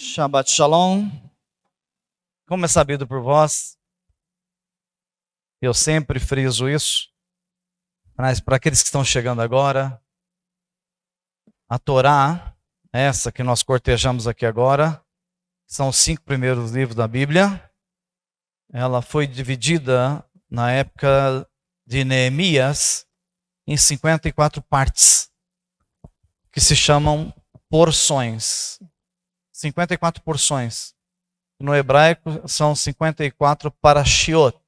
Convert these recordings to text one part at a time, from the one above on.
Shabbat Shalom. Como é sabido por vós, eu sempre friso isso, mas para aqueles que estão chegando agora, a Torá, essa que nós cortejamos aqui agora, são os 5 primeiros livros da Bíblia. Ela foi dividida na época de Neemias em 54 partes, que se chamam porções. 54 porções. No hebraico são 54 parashiot.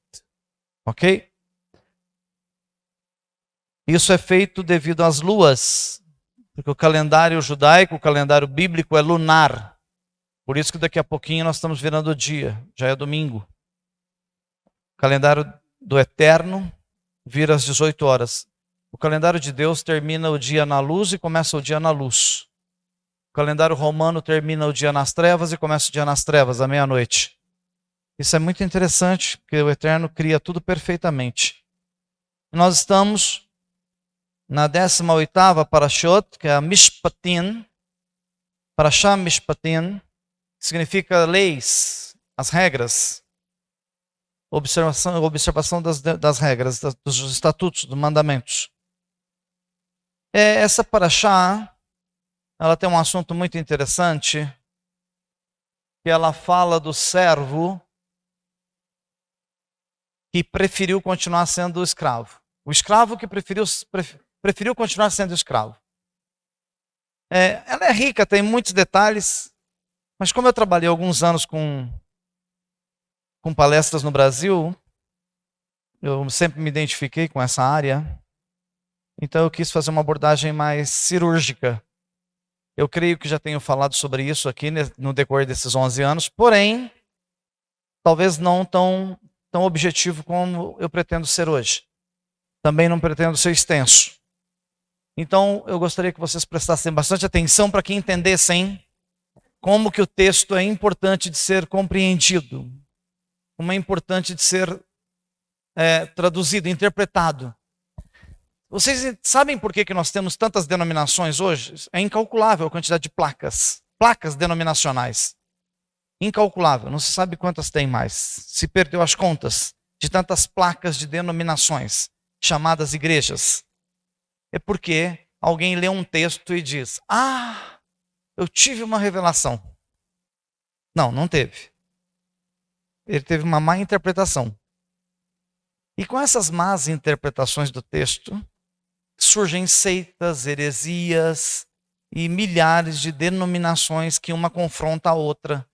Ok? Isso é feito devido às luas, porque o calendário judaico, o calendário bíblico é lunar. Por isso que daqui a pouquinho nós estamos virando o dia, já é domingo. O calendário do Eterno vira às 18 horas. O calendário de Deus termina o dia na luz e começa o dia na luz. O calendário romano termina o dia nas trevas e começa o dia nas trevas, à meia-noite. Isso é muito interessante, porque o Eterno cria tudo perfeitamente. Nós estamos na 18ª Parashot, que é a Mishpatim, Parashah Mishpatim, que significa leis, as regras, observação das regras, dos estatutos, dos mandamentos. Essa Parashah, ela tem um assunto muito interessante, que ela fala do servo que preferiu continuar sendo escravo. O escravo que preferiu continuar sendo escravo. Ela é rica, tem muitos detalhes, mas como eu trabalhei alguns anos com palestras no Brasil, eu sempre me identifiquei com essa área, então eu quis fazer uma abordagem mais cirúrgica. Eu creio que já tenho falado sobre isso aqui no decorrer desses 11 anos, porém, talvez não tão objetivo como eu pretendo ser hoje. Também não pretendo ser extenso. Então, eu gostaria que vocês prestassem bastante atenção para que entendessem como que o texto é importante de ser compreendido, como é importante de ser traduzido, interpretado. Vocês sabem por que nós temos tantas denominações hoje? É incalculável a quantidade de placas denominacionais. Incalculável, não se sabe quantas tem mais. Se perdeu as contas de tantas placas de denominações, chamadas igrejas. É porque alguém lê um texto e diz: ah, eu tive uma revelação. Não teve. Ele teve uma má interpretação. E com essas más interpretações do texto, surgem seitas, heresias e milhares de denominações que uma confronta a outra.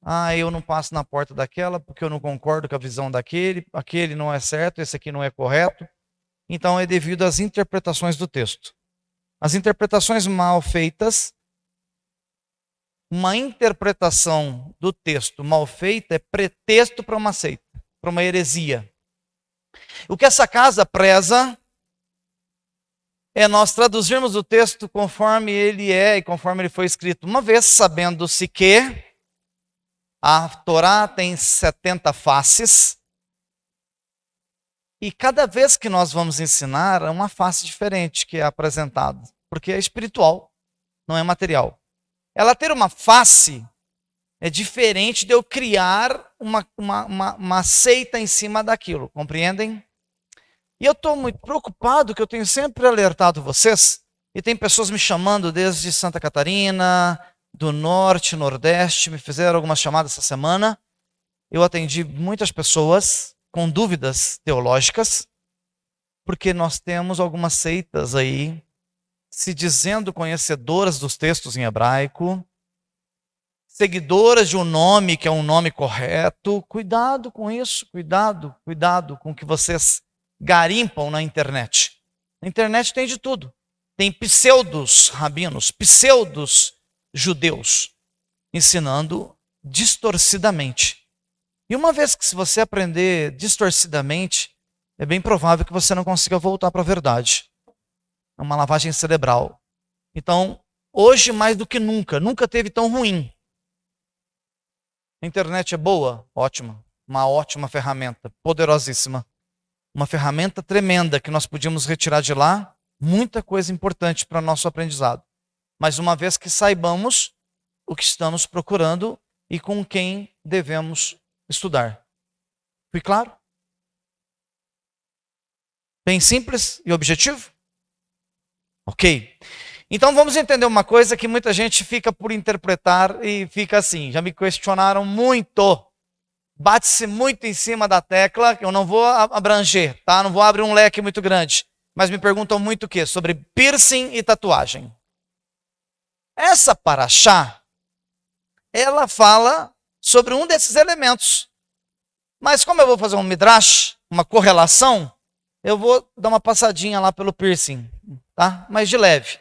Ah, eu não passo na porta daquela porque eu não concordo com a visão daquele, aquele não é certo, esse aqui não é correto. Então é devido às interpretações do texto. As interpretações mal feitas, uma interpretação do texto mal feita é pretexto para uma seita, para uma heresia. O que essa casa preza é nós traduzirmos o texto conforme ele é e conforme ele foi escrito. Uma vez sabendo-se que a Torá tem 70 faces, e cada vez que nós vamos ensinar, é uma face diferente que é apresentada, porque é espiritual, não é material. Ela ter uma face é diferente de eu criar uma seita em cima daquilo, compreendem? E eu estou muito preocupado, que eu tenho sempre alertado vocês, e tem pessoas me chamando desde Santa Catarina, do Norte, Nordeste, me fizeram algumas chamadas essa semana. Eu atendi muitas pessoas com dúvidas teológicas, porque nós temos algumas seitas aí, se dizendo conhecedoras dos textos em hebraico, seguidoras de um nome que é um nome correto. Cuidado com isso, cuidado com o que vocês garimpam na internet. Na internet tem de tudo. Tem pseudos rabinos, pseudos judeus, ensinando distorcidamente. E uma vez que se você aprender distorcidamente, é bem provável que você não consiga voltar para a verdade. É uma lavagem cerebral. Então, hoje mais do que nunca teve tão ruim. A internet é boa? Ótima. Uma ótima ferramenta, poderosíssima. Uma ferramenta tremenda que nós podíamos retirar de lá, muita coisa importante para o nosso aprendizado. Mas uma vez que saibamos o que estamos procurando e com quem devemos estudar. Fui claro? Bem simples e objetivo? Ok. Então vamos entender uma coisa que muita gente fica por interpretar e fica assim. Já me questionaram muito. Bate-se muito em cima da tecla, que eu não vou abranger, tá? Não vou abrir um leque muito grande. Mas me perguntam muito o quê? Sobre piercing e tatuagem. Essa paraxá, ela fala sobre um desses elementos. Mas como eu vou fazer um midrash, uma correlação, eu vou dar uma passadinha lá pelo piercing, tá? Mas de leve.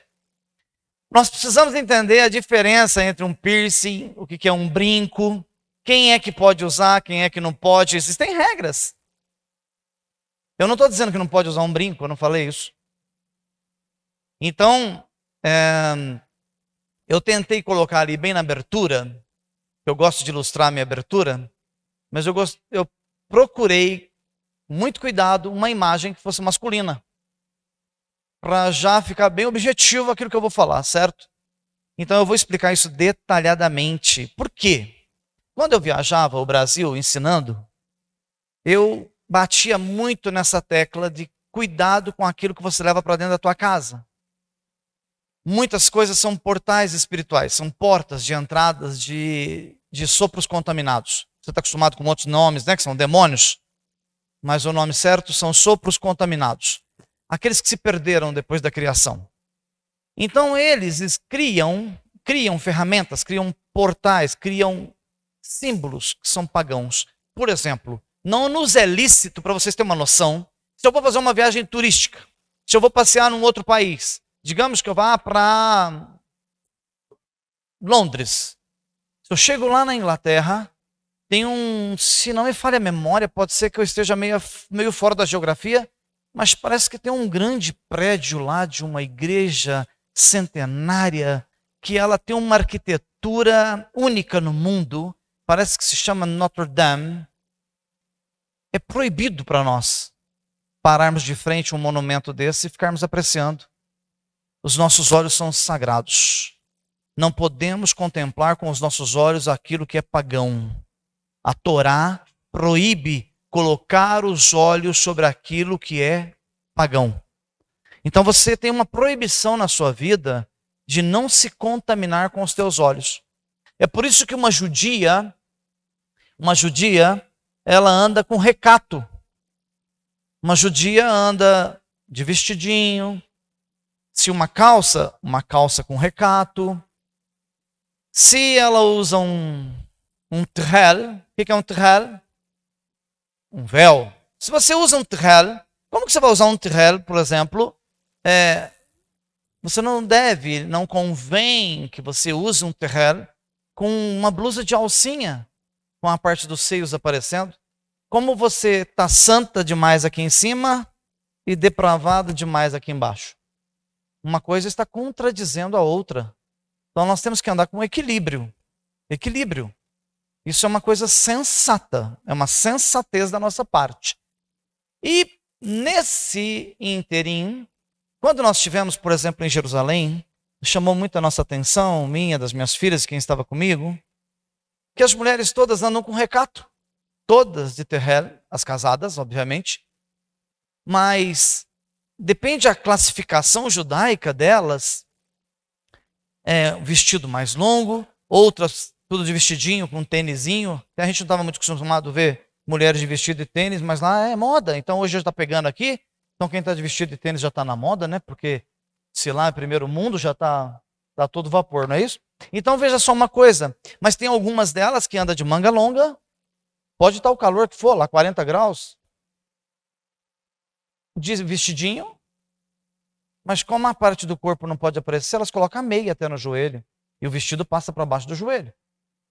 Nós precisamos entender a diferença entre um piercing, o que é um brinco, quem é que pode usar, quem é que não pode. Existem regras. Eu não estou dizendo que não pode usar um brinco, eu não falei isso. Então, eu tentei colocar ali bem na abertura, eu gosto de ilustrar a minha abertura, mas eu procurei, muito cuidado, uma imagem que fosse masculina, para já ficar bem objetivo aquilo que eu vou falar, certo? Então eu vou explicar isso detalhadamente. Por quê? Quando eu viajava ao Brasil ensinando, eu batia muito nessa tecla de cuidado com aquilo que você leva para dentro da tua casa. Muitas coisas são portais espirituais, são portas de entradas de sopros contaminados. Você está acostumado com outros nomes, né, que são demônios, mas o nome certo são sopros contaminados. Aqueles que se perderam depois da criação. Então eles criam ferramentas, criam portais, criam símbolos que são pagãos. Por exemplo, não nos é lícito, para vocês terem uma noção, se eu vou fazer uma viagem turística, se eu vou passear num outro país, digamos que eu vá para Londres. Se eu chego lá na Inglaterra, tem se não me falha a memória, pode ser que eu esteja meio fora da geografia, mas parece que tem um grande prédio lá de uma igreja centenária, que ela tem uma arquitetura única no mundo, parece que se chama Notre Dame. É proibido para nós pararmos de frente a um monumento desse e ficarmos apreciando. Os nossos olhos são sagrados. Não podemos contemplar com os nossos olhos aquilo que é pagão. A Torá proíbe colocar os olhos sobre aquilo que é pagão. Então você tem uma proibição na sua vida de não se contaminar com os teus olhos. É por isso que uma judia, ela anda com recato. Uma judia anda de vestidinho. Se uma calça com recato. Se ela usa um terrel, o que é um terrel? Um véu. Se você usa um terrel, como que você vai usar um terrel, por exemplo? Você não convém que você use um terrel com uma blusa de alcinha, com a parte dos seios aparecendo. Como você está santa demais aqui em cima e depravada demais aqui embaixo. Uma coisa está contradizendo a outra. Então nós temos que andar com equilíbrio. Equilíbrio. Isso é uma coisa sensata, é uma sensatez da nossa parte. E nesse ínterim, quando nós estivemos, por exemplo, em Jerusalém, chamou muito a nossa atenção, minha, das minhas filhas, quem estava comigo, que as mulheres todas andam com recato. Todas de terrel, as casadas, obviamente. Mas depende da classificação judaica delas, vestido mais longo, outras tudo de vestidinho, com um tênisinho. A gente não estava muito acostumado a ver mulheres de vestido e tênis, mas lá é moda. Então hoje já está pegando aqui. Então quem está de vestido e tênis já está na moda, né? Porque se lá é primeiro mundo, já está todo vapor, não é isso? Então veja só uma coisa. Mas tem algumas delas que andam de manga longa. Pode estar o calor que for, lá 40 graus. De vestidinho. Mas como a parte do corpo não pode aparecer, elas colocam a meia até no joelho. E o vestido passa para baixo do joelho.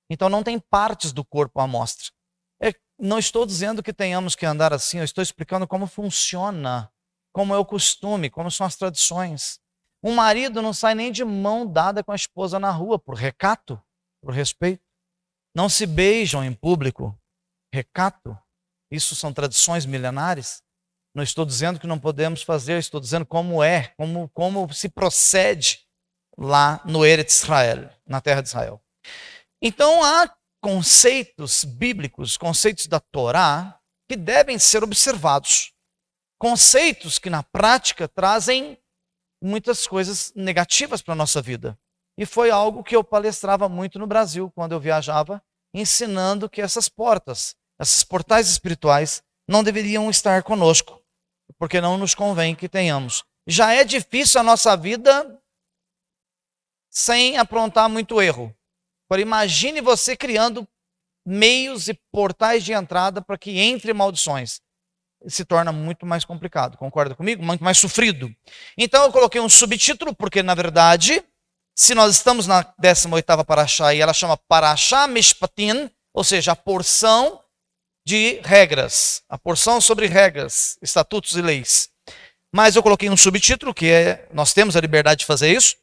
Então não tem partes do corpo à mostra. Não estou dizendo que tenhamos que andar assim, eu estou explicando como funciona, como é o costume, como são as tradições. Um marido não sai nem de mão dada com a esposa na rua, por recato, por respeito. Não se beijam em público, recato. Isso são tradições milenares. Não estou dizendo que não podemos fazer, estou dizendo como como se procede lá no Eretz Israel, na terra de Israel. Então há conceitos bíblicos, conceitos da Torá, que devem ser observados. Conceitos que na prática trazem muitas coisas negativas para a nossa vida. E foi algo que eu palestrava muito no Brasil, quando eu viajava, ensinando que essas portas, esses portais espirituais, não deveriam estar conosco, porque não nos convém que tenhamos. Já é difícil a nossa vida sem aprontar muito erro. Agora imagine você criando meios e portais de entrada para que entre maldições. Se torna muito mais complicado, concorda comigo? Muito mais sofrido. Então eu coloquei um subtítulo, porque na verdade, se nós estamos na 18ª Parashá, e ela chama Parashá Mishpatim, ou seja, a porção de regras, a porção sobre regras, estatutos e leis. Mas eu coloquei um subtítulo, que é, nós temos a liberdade de fazer isso.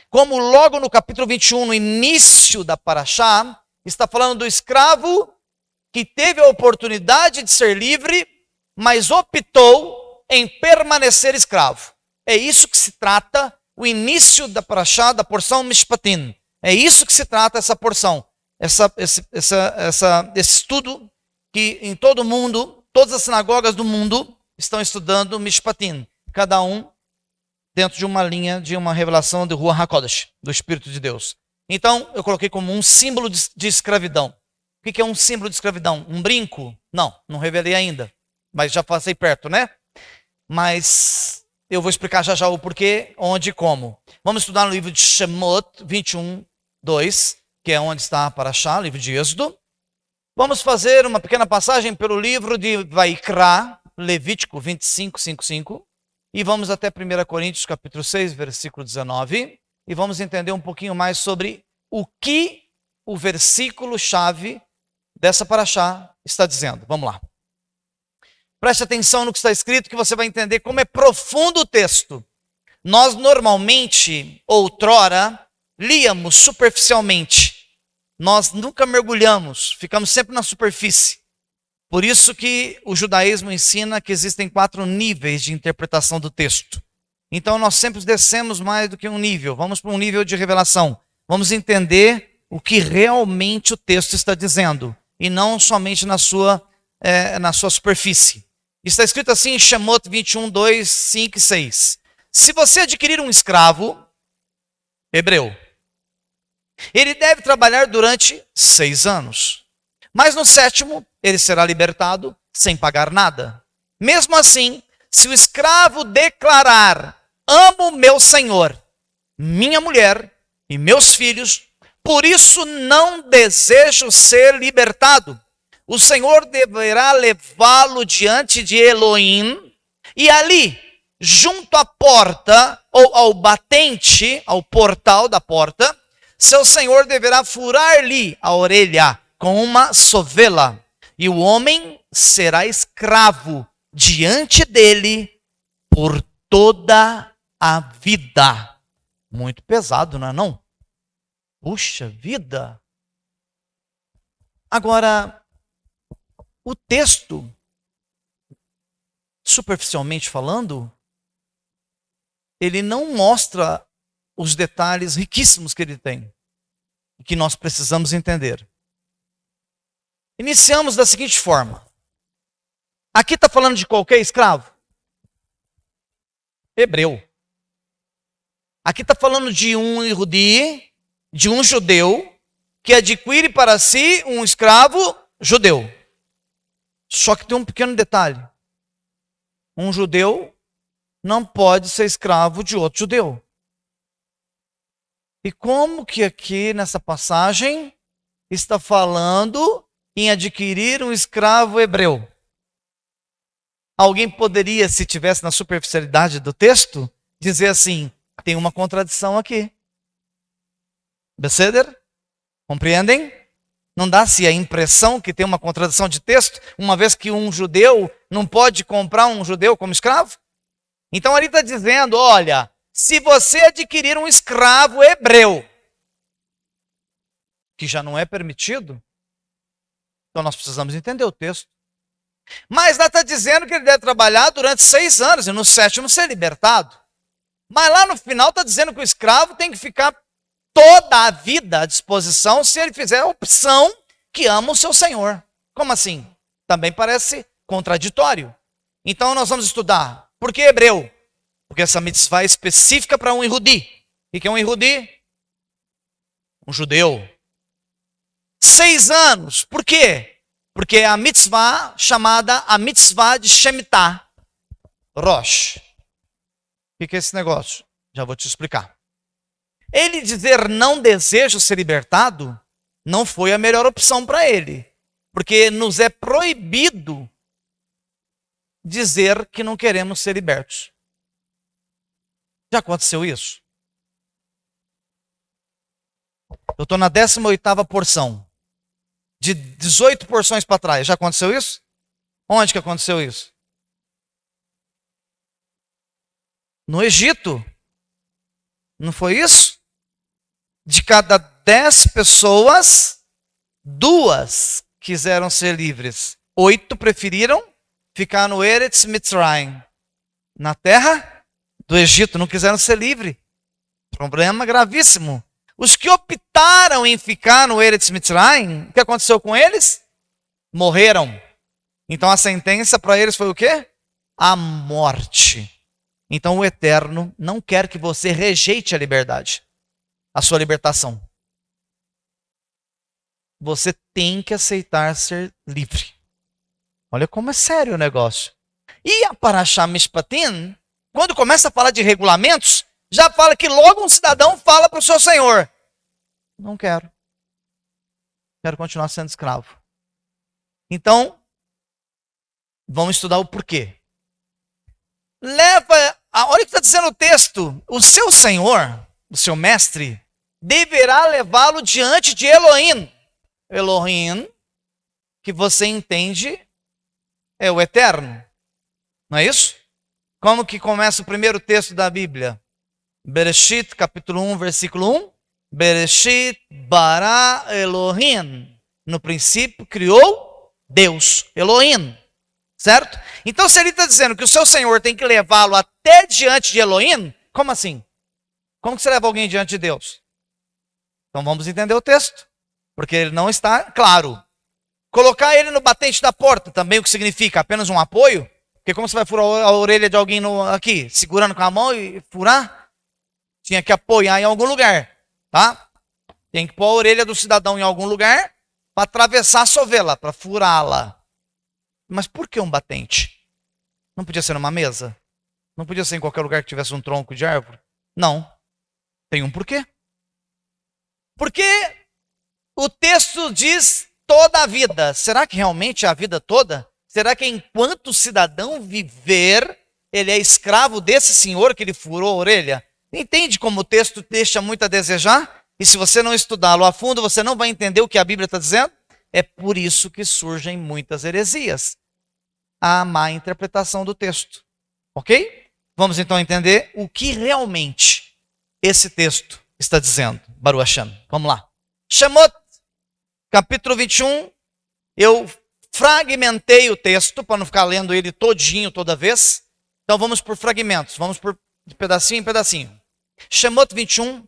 Como logo no capítulo 21, no início da Parashá, está falando do escravo que teve a oportunidade de ser livre, mas optou em permanecer escravo. É isso que se trata o início da Parashá, da porção Mishpatim. É isso que se trata essa porção. Esse estudo que em todo o mundo, todas as sinagogas do mundo estão estudando Mishpatim. Cada um dentro de uma linha, de uma revelação do Ruach HaKodesh, do Espírito de Deus. Então, eu coloquei como um símbolo de escravidão. O que é um símbolo de escravidão? Um brinco? Não revelei ainda, mas já passei perto, né? Mas eu vou explicar já o porquê, onde e como. Vamos estudar no livro de Shemot 21, 2, que é onde está a Parashá, livro de Êxodo. Vamos fazer uma pequena passagem pelo livro de Vaikra, Levítico 25, 5, 5. E vamos até 1 Coríntios capítulo 6, versículo 19. E vamos entender um pouquinho mais sobre o que o versículo-chave dessa Parashá está dizendo. Vamos lá. Preste atenção no que está escrito, que você vai entender como é profundo o texto. Nós normalmente, outrora, líamos superficialmente. Nós nunca mergulhamos, ficamos sempre na superfície. Por isso que o judaísmo ensina que existem 4 níveis de interpretação do texto. Então nós sempre descemos mais do que um nível, vamos para um nível de revelação. Vamos entender o que realmente o texto está dizendo, e não somente na sua superfície. Está escrito assim em Shemot 21, 2, 5 e 6. Se você adquirir um escravo hebreu, ele deve trabalhar durante 6 anos. Mas no 7º, ele será libertado sem pagar nada. Mesmo assim, se o escravo declarar: amo meu senhor, minha mulher e meus filhos, por isso não desejo ser libertado, o Senhor deverá levá-lo diante de Elohim, e ali, junto à porta, ou ao batente, ao portal da porta, seu senhor deverá furar-lhe a orelha com uma sovela, e o homem será escravo diante dele por toda a vida. Muito pesado, não é não? Puxa vida! Agora, o texto, superficialmente falando, ele não mostra os detalhes riquíssimos que ele tem, e que nós precisamos entender. Iniciamos da seguinte forma. Aqui está falando de qualquer escravo? Hebreu. Aqui está falando de um Yehudi, de um judeu, que adquire para si um escravo judeu. Só que tem um pequeno detalhe. Um judeu não pode ser escravo de outro judeu. E como que aqui nessa passagem está falando em adquirir um escravo hebreu? Alguém poderia, se tivesse na superficialidade do texto, dizer assim: tem uma contradição aqui. Beseder? Compreendem? Não dá-se a impressão que tem uma contradição de texto, uma vez que um judeu não pode comprar um judeu como escravo? Então ali está dizendo: olha, se você adquirir um escravo hebreu, que já não é permitido, então nós precisamos entender o texto. Mas lá está dizendo que ele deve trabalhar durante 6 anos e no 7º ser libertado. Mas lá no final está dizendo que o escravo tem que ficar toda a vida à disposição se ele fizer a opção que ama o seu Senhor. Como assim? Também parece contraditório. Então nós vamos estudar. Por que hebreu? Porque essa mitzvah é específica para um Yehudi. O que é um Yehudi? Um judeu. 6 anos. Por quê? Porque é a mitzvah chamada a mitzvah de Shemitah. Rosh. O que é esse negócio? Já vou te explicar. Ele dizer não desejo ser libertado não foi a melhor opção para ele. Porque nos é proibido dizer que não queremos ser libertos. Já aconteceu isso? Eu estou na 18ª porção. De 18 porções para trás. Já aconteceu isso? Onde que aconteceu isso? No Egito. Não foi isso? De cada 10 pessoas, 2 quiseram ser livres. 8 preferiram ficar no Eretz Mitzrayim. Na terra do Egito. Não quiseram ser livres. Problema gravíssimo. Os que optaram em ficar no Eretz Mitzrayim, o que aconteceu com eles? Morreram. Então a sentença para eles foi o quê? A morte. Então o Eterno não quer que você rejeite a liberdade, a sua libertação. Você tem que aceitar ser livre. Olha como é sério o negócio. E a Parashá Mishpatim, quando começa a falar de regulamentos, já fala que logo um cidadão fala para o seu senhor: não quero. Quero continuar sendo escravo. Então, vamos estudar o porquê. Olha o que está dizendo o texto. O seu senhor, o seu mestre, deverá levá-lo diante de Elohim. Elohim, que você entende, é o Eterno. Não é isso? Como que começa o primeiro texto da Bíblia? Bereshit, capítulo 1, versículo 1. Bereshit bara Elohim. No princípio criou Deus, Elohim. Certo? Então se ele está dizendo que o seu Senhor tem que levá-lo até diante de Elohim, como assim? Como que você leva alguém diante de Deus? Então vamos entender o texto. Porque ele não está claro. Colocar ele no batente da porta, também o que significa? Apenas um apoio? Porque como você vai furar a orelha de alguém aqui, segurando com a mão e furar? Tinha que apoiar em algum lugar, tá? Tem que pôr a orelha do cidadão em algum lugar para atravessar a sovela, para furá-la. Mas por que um batente? Não podia ser numa mesa? Não podia ser em qualquer lugar que tivesse um tronco de árvore? Não. Tem um porquê. Porque o texto diz toda a vida. Será que realmente é a vida toda? Será que enquanto o cidadão viver, ele é escravo desse senhor que ele furou a orelha? Entende como o texto deixa muito a desejar? E se você não estudá-lo a fundo, você não vai entender o que a Bíblia está dizendo? É por isso que surgem muitas heresias. A má interpretação do texto. Ok? Vamos então entender o que realmente esse texto está dizendo. Baruch Hashem. Vamos lá. Shemot, capítulo 21. Eu fragmentei o texto para não ficar lendo ele todinho toda vez. Então vamos por fragmentos. Vamos por de pedacinho em pedacinho. Shemot 21.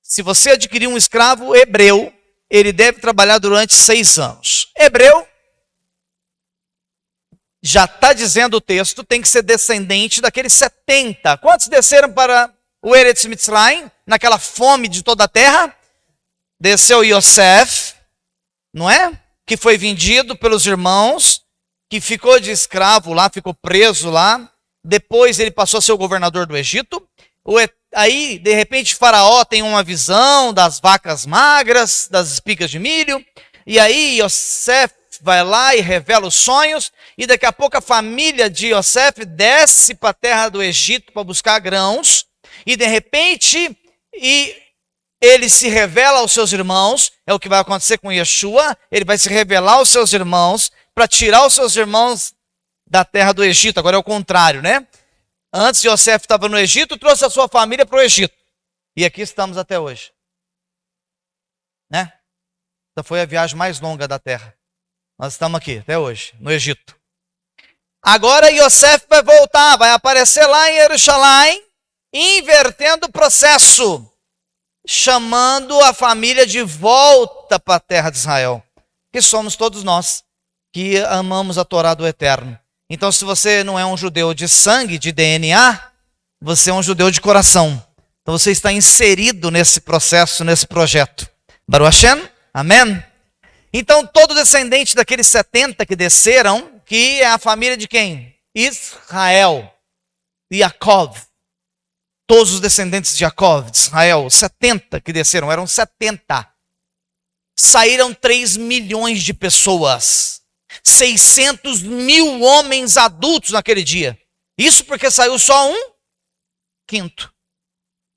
Se você adquirir um escravo hebreu, ele deve trabalhar durante 6 anos. Hebreu, já está dizendo o texto, tem que ser descendente daqueles 70. Quantos desceram para o Eretz Mitzrayim, naquela fome de toda a terra? Desceu Yosef, não é? Que foi vendido pelos irmãos, que ficou de escravo lá, ficou preso lá. Depois ele passou a ser o governador do Egito. Aí, de repente, Faraó tem uma visão das vacas magras, das espigas de milho. E aí Yosef vai lá e revela os sonhos, e daqui a pouco a família de Yosef desce para a terra do Egito para buscar grãos, e de repente ele se revela aos seus irmãos. É o que vai acontecer com Yeshua. Ele vai se revelar aos seus irmãos para tirar os seus irmãos da terra do Egito. Agora é o contrário, né? Antes Yosef estava no Egito, trouxe a sua família para o Egito, e aqui estamos até hoje, né? Essa foi a viagem mais longa da terra. Nós estamos aqui, até hoje, no Egito. Agora Yosef vai voltar, vai aparecer lá em Jerusalém, invertendo o processo. chamando a família de volta para a terra de Israel, que somos todos nós que amamos a Torá do Eterno. Então, se você não é um judeu de sangue, de DNA, você é um judeu de coração. Então, você está inserido nesse processo, nesse projeto. Baruch Hashem? Amém? Então, todo descendente daqueles 70 que desceram, que é a família de quem? Israel. Yaakov. Todos os descendentes de Yaakov, de Israel, 70 que desceram, eram 70. Saíram 3 milhões de pessoas. 600 mil homens adultos naquele dia. Isso porque saiu só um quinto.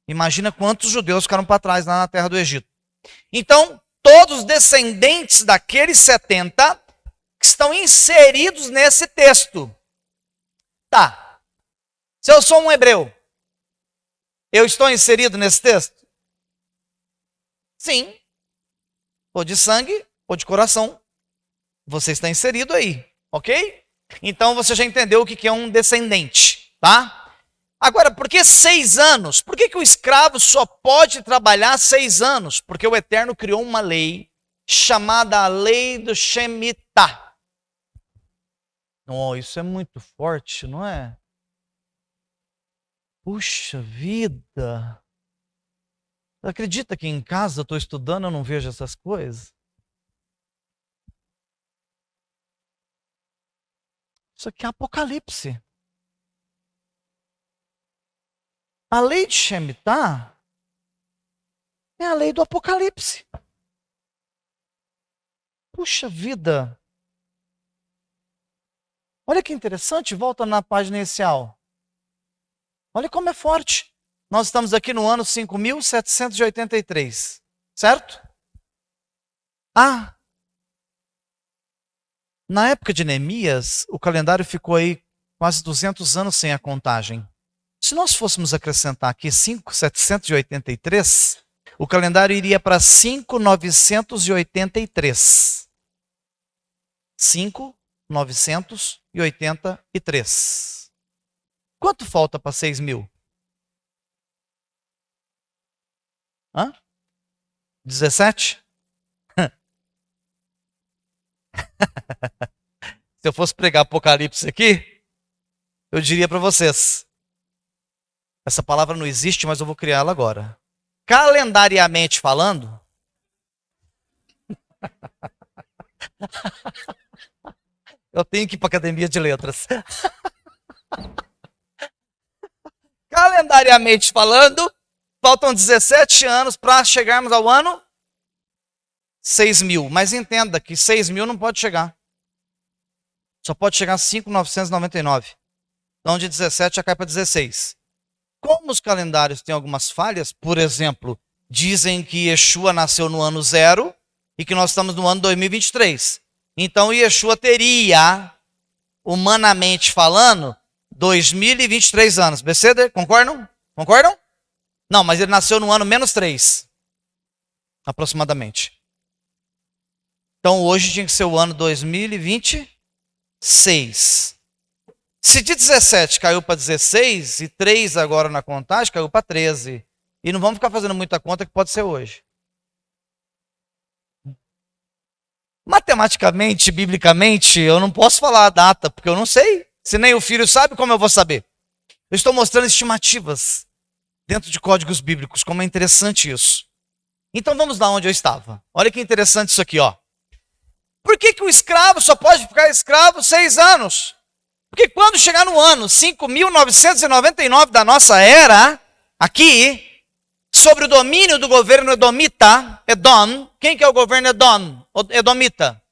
Imagina quantos judeus ficaram para trás lá na terra do Egito. Então, todos os descendentes daqueles 70 que estão inseridos nesse texto. Tá. Se eu sou um hebreu, eu estou inserido nesse texto? Sim. Ou de sangue, ou de coração. Você está inserido aí, ok? Então você já entendeu o que é um descendente, tá? Agora, por que 6 anos? Por que o escravo só pode trabalhar 6 anos? Porque o Eterno criou uma lei chamada a lei do Shemitah. Oh, isso é muito forte, não é? Puxa vida! Acredita que em casa eu estou estudando e eu não vejo essas coisas? Isso aqui é Apocalipse. A lei de Shemitah é a lei do Apocalipse. Puxa vida! Olha que interessante, volta na página inicial. Olha como é forte. Nós estamos aqui no ano 5.783, certo? Na época de Neemias, o calendário ficou aí quase 200 anos sem a contagem. Se nós fôssemos acrescentar aqui 5.783, o calendário iria para 5.983. 5.983. Quanto falta para 6.000? 17? Se eu fosse pregar Apocalipse aqui, eu diria para vocês, essa palavra não existe, mas eu vou criá-la agora. Calendariamente falando, eu tenho que ir para a academia de letras. Calendariamente falando, faltam 17 anos para chegarmos ao ano 6.000. Mas entenda que 6.000 não pode chegar. Só pode chegar a 5.999. Então de 17 já cai para 16. Como os calendários têm algumas falhas, por exemplo, dizem que Yeshua nasceu no ano 0 e que nós estamos no ano 2023. Então Yeshua teria, humanamente falando, 2023 anos. Beceder, concordam? Concordam? Não, mas ele nasceu no ano -3, aproximadamente. Então hoje tinha que ser o ano 2026. Se de 17 caiu para 16 e 3 agora na contagem, caiu para 13. E não vamos ficar fazendo muita conta que pode ser hoje. Matematicamente, biblicamente, eu não posso falar a data, porque eu não sei. Se nem o filho sabe, como eu vou saber? Eu estou mostrando estimativas dentro de códigos bíblicos, como é interessante isso. Então vamos lá onde eu estava. Olha que interessante isso aqui, ó. Por que o escravo só pode ficar escravo 6 anos? Porque quando chegar no ano 5.999 da nossa era, aqui, sobre o domínio do governo edomita, Edom, quem que é o governo edomita?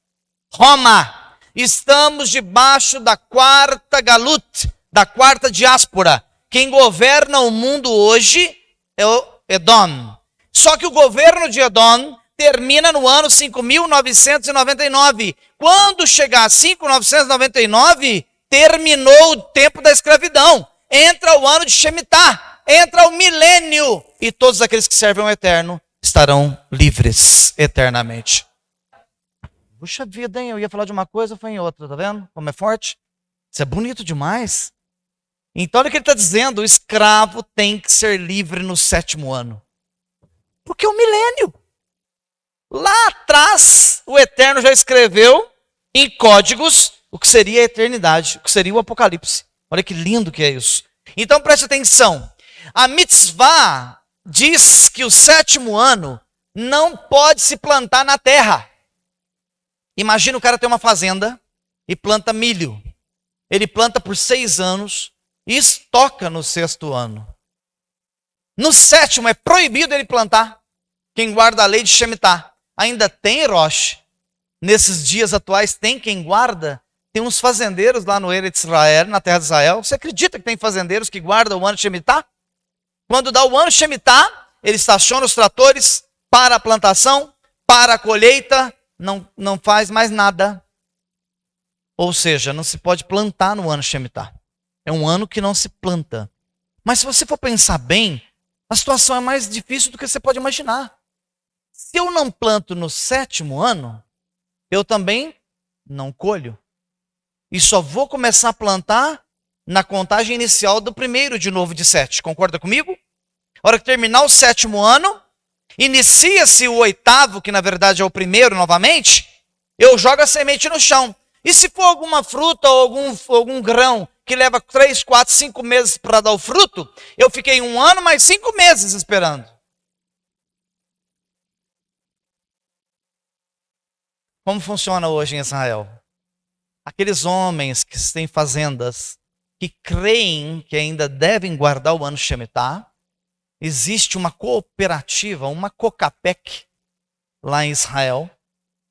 Roma. Estamos debaixo da 4ª galut, da 4ª diáspora. Quem governa o mundo hoje é o Edom. Só que o governo de Edom termina no ano 5.999. Quando chegar a 5.999, terminou o tempo da escravidão. Entra o ano de Shemitah, entra o milênio. E todos aqueles que servem ao Eterno estarão livres eternamente. Puxa vida, hein? Eu ia falar de uma coisa, foi em outra, tá vendo? Como é forte? Isso é bonito demais. Então olha o que ele está dizendo, o escravo tem que ser livre no 7º ano. Porque é o milênio. Lá atrás, o Eterno já escreveu em códigos o que seria a eternidade, o que seria o Apocalipse. Olha que lindo que é isso. Então preste atenção. A mitzvah diz que o 7º ano não pode se plantar na terra. Imagina o cara ter uma fazenda e planta milho. Ele planta por 6 anos e estoca no 6º ano. No 7º é proibido ele plantar. Quem guarda a lei de Shemitah. Ainda tem Rosh. Nesses dias atuais tem quem guarda. Tem uns fazendeiros lá no Eretz Israel, na terra de Israel. Você acredita que tem fazendeiros que guardam o ano de Shemitah? Quando dá o ano de Shemitah, ele estaciona os tratores para a plantação, para a colheita, não faz mais nada. Ou seja, não se pode plantar no ano de Shemitah. É um ano que não se planta. Mas se você for pensar bem, a situação é mais difícil do que você pode imaginar. Se eu não planto no 7º ano, eu também não colho. E só vou começar a plantar na contagem inicial do 1º de novo de 7. Concorda comigo? A hora que terminar o 7º ano, inicia-se o 8º, que na verdade é o 1º novamente, eu jogo a semente no chão. E se for alguma fruta ou algum grão que leva 3, 4, 5 meses para dar o fruto, eu fiquei 1 ano mais 5 meses esperando. Como funciona hoje em Israel? Aqueles homens que têm fazendas, que creem que ainda devem guardar o ano Shemitah, existe uma cooperativa, uma COCAPEC, lá em Israel,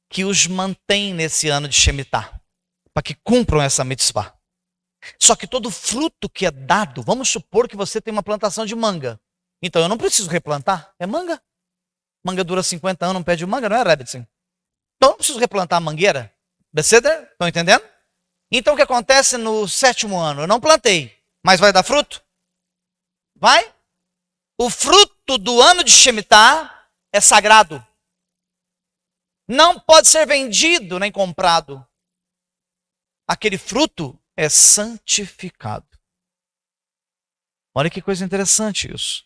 que os mantém nesse ano de Shemitah, para que cumpram essa mitzvah. Só que todo fruto que é dado, vamos supor que você tem uma plantação de manga. Então eu não preciso replantar, é manga. Manga dura 50 anos, não pede manga, não é, Rebetson? Então eu não preciso replantar a mangueira. Beceder? Estão entendendo? Então o que acontece no 7º ano? Eu não plantei, mas vai dar fruto? Vai? O fruto do ano de Shemitah é sagrado. Não pode ser vendido nem comprado. Aquele fruto é santificado. Olha que coisa interessante isso.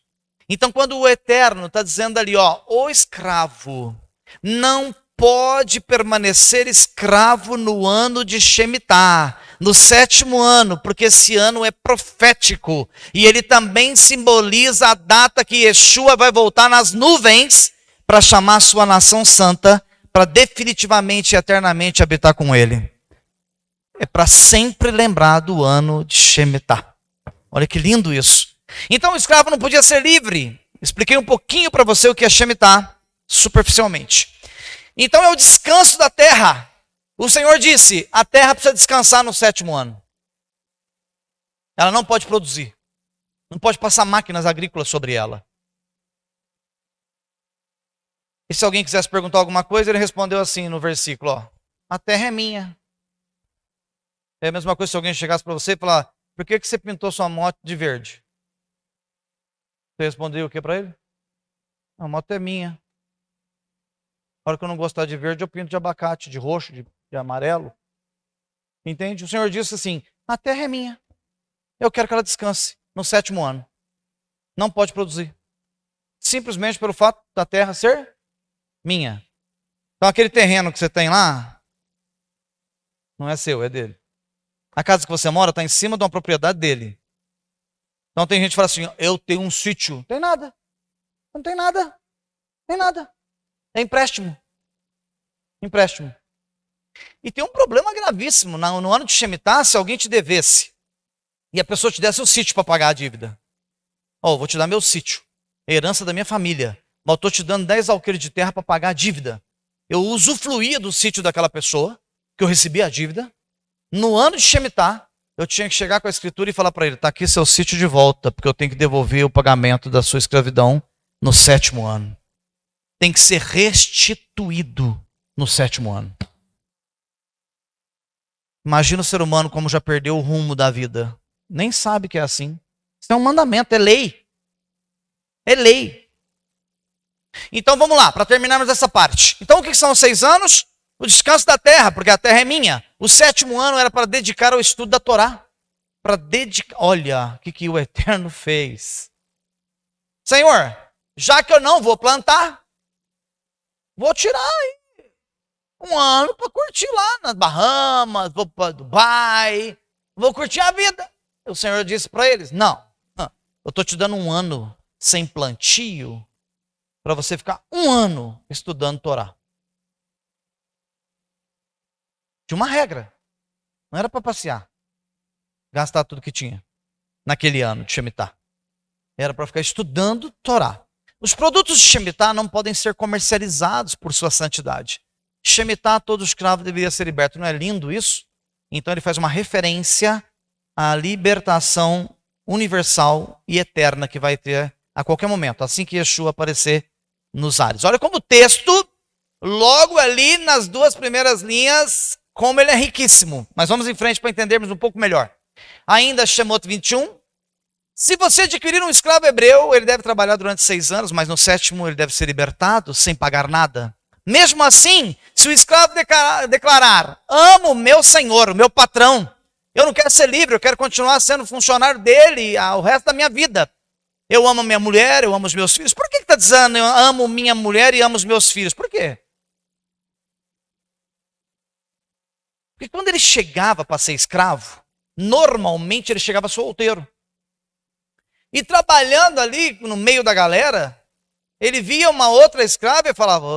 Então quando o Eterno está dizendo ali, o escravo não pode permanecer escravo no ano de Shemitah, no 7º ano, porque esse ano é profético. E ele também simboliza a data que Yeshua vai voltar nas nuvens para chamar a sua nação santa, para definitivamente e eternamente habitar com ele. É para sempre lembrar do ano de Shemitah. Olha que lindo isso. Então o escravo não podia ser livre. Expliquei um pouquinho para você o que é Shemitah, superficialmente. Então é o descanso da terra. O Senhor disse, a terra precisa descansar no 7º ano. Ela não pode produzir. Não pode passar máquinas agrícolas sobre ela. E se alguém quisesse perguntar alguma coisa, ele respondeu assim no versículo, a terra é minha. É a mesma coisa se alguém chegasse para você e falar, por que você pintou sua moto de verde? Você respondeu o que para ele? A moto é minha. A hora que eu não gostar de verde, eu pinto de abacate, de roxo, de amarelo. Entende? O Senhor disse assim, a terra é minha. Eu quero que ela descanse no 7º ano. Não pode produzir. Simplesmente pelo fato da terra ser minha. Então aquele terreno que você tem lá, não é seu, é dele. A casa que você mora está em cima de uma propriedade dele. Então tem gente que fala assim, eu tenho um sítio. Não tem nada. Não tem nada. Não tem nada. É empréstimo. Empréstimo. E tem um problema gravíssimo. No ano de Shemitah, se alguém te devesse e a pessoa te desse o sítio para pagar a dívida. Vou te dar meu sítio. É herança da minha família. Mas eu estou te dando 10 alqueires de terra para pagar a dívida. Eu usufruía do sítio daquela pessoa, que eu recebia a dívida. No ano de Shemitah, eu tinha que chegar com a escritura e falar para ele, está aqui seu sítio de volta, porque eu tenho que devolver o pagamento da sua escravidão no 7º ano. Tem que ser restituído no 7º ano. Imagina o ser humano como já perdeu o rumo da vida. Nem sabe que é assim. Isso é um mandamento, é lei. É lei. Então vamos lá, para terminarmos essa parte. Então o que são os 6 anos? O descanso da terra, porque a terra é minha. O 7º ano era para dedicar ao estudo da Torá. Para dedicar. Olha, o que o Eterno fez. Senhor, já que eu não vou plantar, vou tirar aí um ano para curtir lá nas Bahamas, vou para Dubai, vou curtir a vida. O Senhor disse para eles, não, eu estou te dando um ano sem plantio para você ficar um ano estudando Torá. Tinha uma regra, não era para passear, gastar tudo que tinha naquele ano de Shemitah. Era para ficar estudando Torá. Os produtos de Shemitah não podem ser comercializados por sua santidade. Shemitah, todo escravo deveria ser liberto. Não é lindo isso? Então ele faz uma referência à libertação universal e eterna que vai ter a qualquer momento, assim que Yeshua aparecer nos ares. Olha como o texto, logo ali nas duas primeiras linhas, como ele é riquíssimo. Mas vamos em frente para entendermos um pouco melhor. Ainda Shemot 21. Se você adquirir um escravo hebreu, ele deve trabalhar durante 6 anos, mas no 7º ele deve ser libertado sem pagar nada. Mesmo assim, se o escravo declarar, amo meu senhor, o meu patrão, eu não quero ser livre, eu quero continuar sendo funcionário dele o resto da minha vida. Eu amo minha mulher, eu amo os meus filhos. Por que está dizendo eu amo minha mulher e amo os meus filhos? Por quê? Porque quando ele chegava para ser escravo, normalmente ele chegava solteiro. E trabalhando ali no meio da galera, ele via uma outra escrava e falava,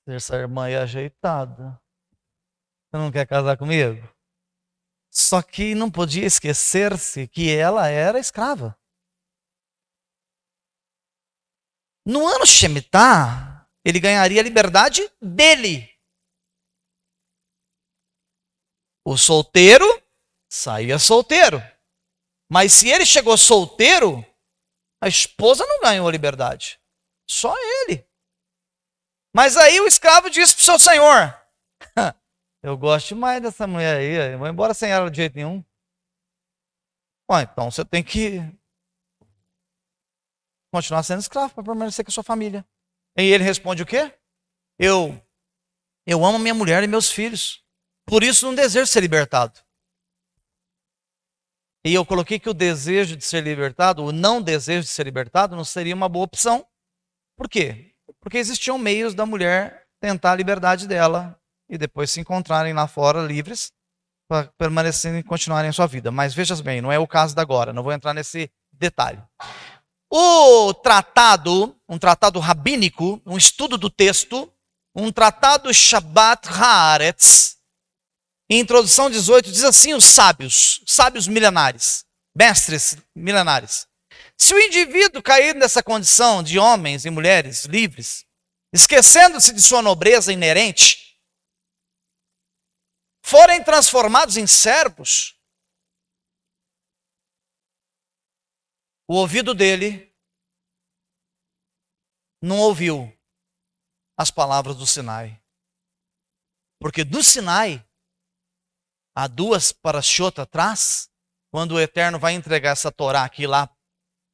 essa irmã é ajeitada. Você não quer casar comigo? Só que não podia esquecer-se que ela era escrava. No ano Shemitah, ele ganharia a liberdade dele. O solteiro saía solteiro. Mas se ele chegou solteiro, a esposa não ganhou a liberdade. Só ele. Mas aí o escravo disse para o seu senhor, eu gosto mais dessa mulher aí, eu vou embora sem ela de jeito nenhum. Bom, então você tem que continuar sendo escravo para permanecer com a sua família. E ele responde o quê? Eu amo minha mulher e meus filhos. Por isso não desejo ser libertado. E eu coloquei que o desejo de ser libertado, o não desejo de ser libertado, não seria uma boa opção. Por quê? Porque existiam meios da mulher tentar a liberdade dela e depois se encontrarem lá fora livres para permanecerem e continuarem a sua vida. Mas veja bem, não é o caso da agora, não vou entrar nesse detalhe. O tratado, um tratado rabínico, um estudo do texto, um tratado Shabbat Haaretz, em introdução 18, diz assim os sábios milenares, mestres milenares. Se o indivíduo cair nessa condição de homens e mulheres livres, esquecendo-se de sua nobreza inerente, forem transformados em servos, o ouvido dele não ouviu as palavras do Sinai. Porque do Sinai, há 2 parashot atrás, quando o Eterno vai entregar essa Torá aqui lá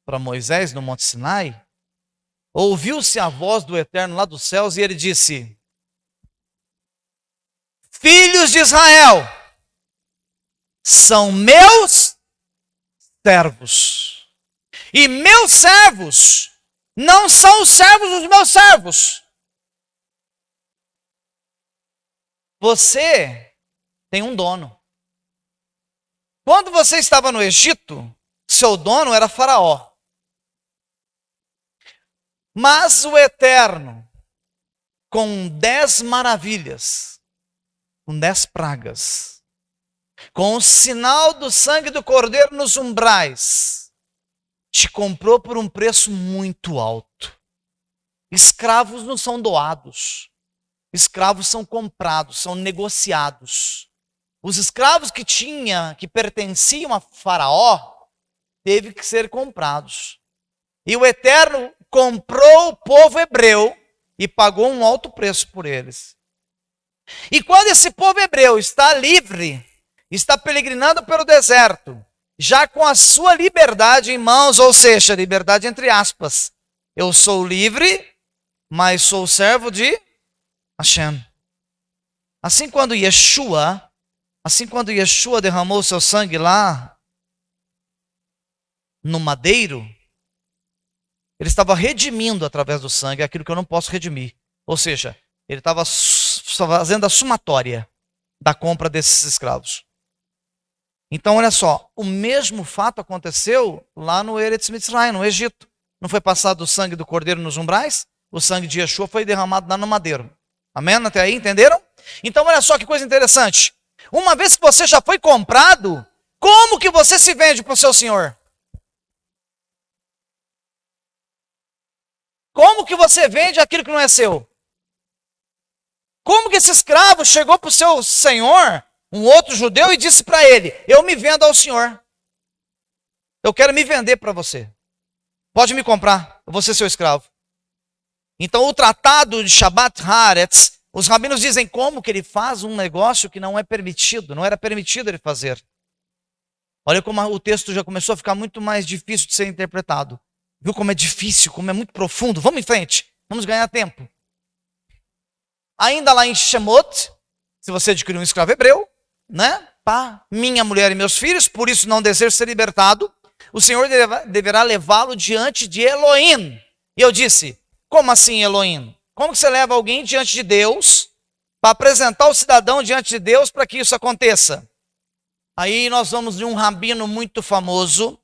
para Moisés, no Monte Sinai, ouviu-se a voz do Eterno lá dos céus e ele disse, filhos de Israel, são meus servos. E meus servos não são os servos dos meus servos. Você tem um dono. Quando você estava no Egito, seu dono era Faraó. Mas o Eterno, com 10 maravilhas, com 10 pragas, com o sinal do sangue do Cordeiro nos umbrais, te comprou por um preço muito alto. Escravos não são doados. Escravos são comprados, são negociados. Os escravos que pertenciam a Faraó, teve que ser comprados. E o Eterno comprou o povo hebreu e pagou um alto preço por eles. E quando esse povo hebreu está livre, está peregrinando pelo deserto, já com a sua liberdade em mãos, ou seja, liberdade entre aspas. Eu sou livre, mas sou servo de Hashem. Assim quando Yeshua derramou seu sangue lá no madeiro, Ele estava redimindo através do sangue aquilo que eu não posso redimir. Ou seja, ele estava fazendo a somatória da compra desses escravos. Então, olha só, o mesmo fato aconteceu lá no Eretz Mitzrayim, no Egito. Não foi passado o sangue do cordeiro nos umbrais? O sangue de Yeshua foi derramado lá no madeiro. Amém? Até aí, entenderam? Então, olha só que coisa interessante. Uma vez que você já foi comprado, como que você se vende para o seu senhor? Como que você vende aquilo que não é seu? Como que esse escravo chegou para o seu senhor, um outro judeu, e disse para ele: eu me vendo ao senhor. Eu quero me vender para você. Pode me comprar, eu vou ser seu escravo. Então o tratado de Shabbat Haaretz, os rabinos dizem como que ele faz um negócio que não é permitido, não era permitido ele fazer. Olha como o texto já começou a ficar muito mais difícil de ser interpretado. Viu como é difícil, como é muito profundo? Vamos em frente, vamos ganhar tempo. Ainda lá em Shemot, se você adquirir um escravo hebreu, né? Pá, minha mulher e meus filhos, por isso não desejo ser libertado, o Senhor deverá levá-lo diante de Elohim. E eu disse: como assim Elohim? Como que você leva alguém diante de Deus para apresentar o cidadão diante de Deus para que isso aconteça? Aí nós vamos de um rabino muito famoso,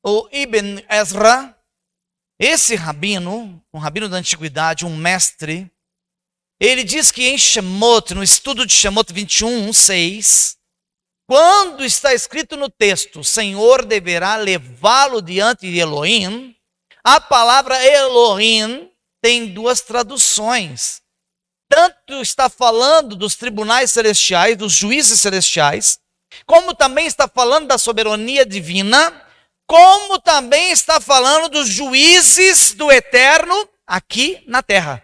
o Ibn Ezra. Esse rabino, um rabino da antiguidade, um mestre, ele diz que em Shemot, no estudo de Shemot 21:6, quando está escrito no texto, o Senhor deverá levá-lo diante de Elohim, a palavra Elohim tem duas traduções. Tanto está falando dos tribunais celestiais, dos juízes celestiais, como também está falando da soberania divina, como também está falando dos juízes do eterno aqui na terra.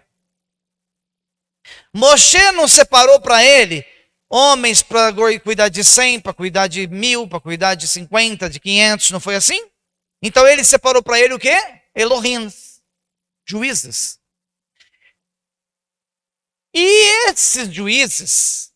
Moshe não separou para ele homens para cuidar de 100, para cuidar de 1000, para cuidar de 50, de 500, não foi assim? Então ele separou para ele o quê? Elohim, juízes. E esses juízes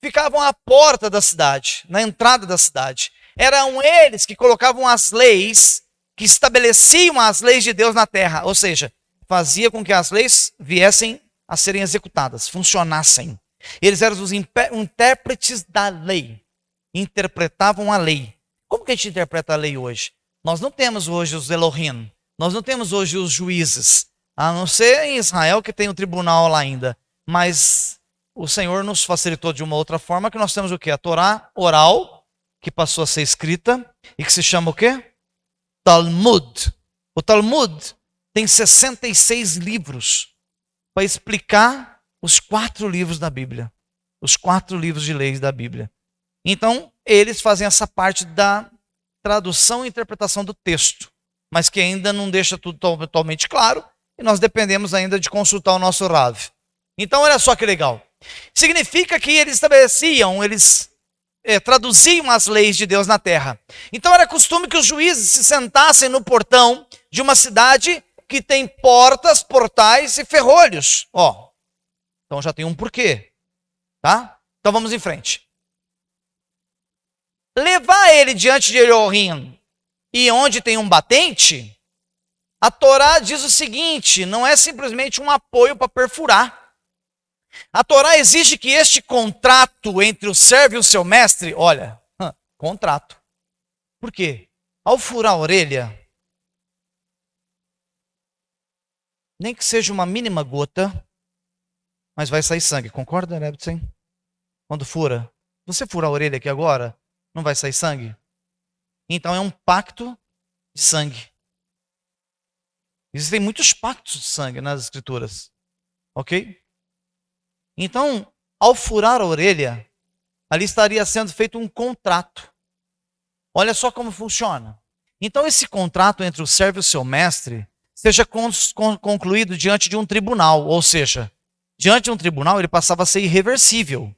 ficavam à porta da cidade, na entrada da cidade. Eram eles que colocavam as leis, que estabeleciam as leis de Deus na terra. Ou seja, fazia com que as leis viessem a serem executadas, funcionassem. Eles eram os intérpretes da lei. Interpretavam a lei. Como que a gente interpreta a lei hoje? Nós não temos hoje os Elohim. Nós não temos hoje os juízes. A não ser em Israel, que tem um tribunal lá ainda. Mas o Senhor nos facilitou de uma outra forma, que nós temos o quê? A Torá oral, que passou a ser escrita, e que se chama o quê? Talmud. O Talmud tem 66 livros para explicar os 4 livros da Bíblia. Os 4 livros de leis da Bíblia. Então, eles fazem essa parte da tradução e interpretação do texto, mas que ainda não deixa tudo totalmente claro, e nós dependemos ainda de consultar o nosso Rav. Então, olha só que legal. Significa que eles estabeleciam, eles traduziam as leis de Deus na terra. Então, era costume que os juízes se sentassem no portão de uma cidade que tem portas, portais e ferrolhos. Ó, então já tem um porquê, tá? Então vamos em frente. Levar ele diante de Elohim e onde tem um batente, a Torá diz o seguinte: não é simplesmente um apoio para perfurar. A Torá exige que este contrato entre o servo e o seu mestre, olha, contrato. Por quê? Ao furar a orelha, nem que seja uma mínima gota, mas vai sair sangue. Concorda, né? Quando fura. Você furar a orelha aqui agora, não vai sair sangue? Então é um pacto de sangue. Existem muitos pactos de sangue nas escrituras. Ok? Então, ao furar a orelha, ali estaria sendo feito um contrato. Olha só como funciona. Então esse contrato entre o servo e o seu mestre seja concluído diante de um tribunal, ou seja, diante de um tribunal ele passava a ser irreversível.